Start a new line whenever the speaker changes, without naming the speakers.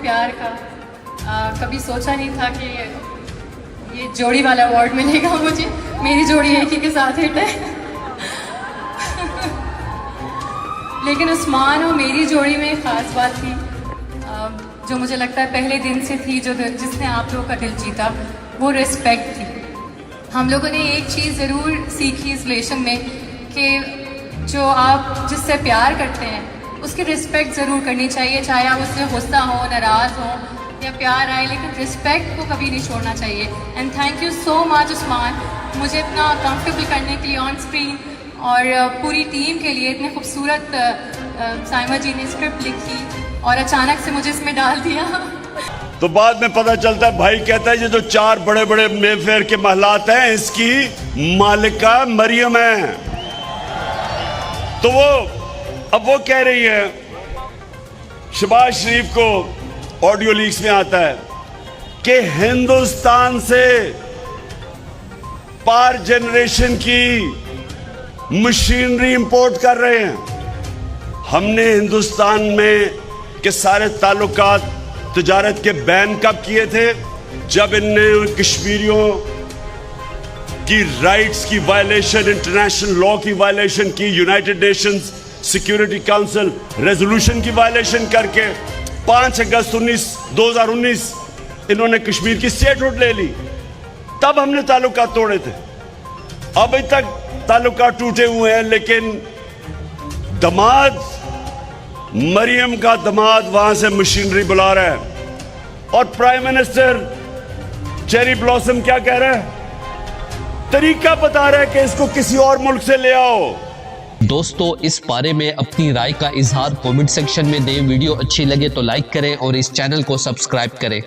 प्यार का कभी सोचा नहीं था कि ये जोड़ी वाला अवार्ड मिलेगा मुझे। मेरी जोड़ी एक ही के साथ हिट है लेकिन उस्मान और मेरी जोड़ी में एक ख़ास बात थी जो मुझे लगता है पहले दिन से थी, जो जिसने आप लोगों का दिल जीता, वो रिस्पेक्ट थी। हम लोगों ने एक चीज़ ज़रूर सीखी इस रिलेशन में कि जो आप जिससे प्यार करते हैं उसकी रिस्पेक्ट ज़रूर करनी चाहिए, चाहे आप उससे गुस्सा हो, नाराज़ हो या प्यार आए, लेकिन रिस्पेक्ट को कभी नहीं छोड़ना चाहिए। And thank you so much Usman, मुझे इतना कंफर्टेबल करने के लिए ऑन स्क्रीन और पूरी टीम के लिए। इतने खूबसूरत साइमा जी ने स्क्रिप्ट लिखी और अचानक से मुझे इसमें डाल दिया।
तो बाद में पता चलता है, भाई कहता है ये जो 4 बड़े बड़े मेफेयर के महलात हैं इसकी मालिका मरियम है। तो अब वो कह रही है, शहबाज शरीफ को ऑडियो लीक्स में आता है कि हिंदुस्तान से पार जनरेशन की मशीनरी इंपोर्ट कर रहे हैं। हमने हिंदुस्तान में के सारे ताल्लुकात तिजारत के बैन कब किए थे? जब इनने कश्मीरियों की राइट्स की वायलेशन, इंटरनेशनल लॉ की वायलेशन की, United Nations security council resolution की वायलेशन करके 5 अगस्त 2019 इन्होंने कश्मीर की स्टेटहुड ले ली। तब हमने ताल्लुकात तोड़े थे। अभी तक ताल्लुकात टूटे हुए हैं, लेकिन दमाद, मरियम का दमाद वहां से मशीनरी बुला रहा है और प्राइम मिनिस्टर चेरी ब्लॉसम क्या कह रहा है? तरीका बता रहा है कि इसको किसी और मुल्क से ले आओ।
दोस्तों, इस बारे में अपनी राय का इजहार कमेंट सेक्शन में दें। वीडियो अच्छी लगे तो लाइक करें और इस चैनल को सब्सक्राइब करें।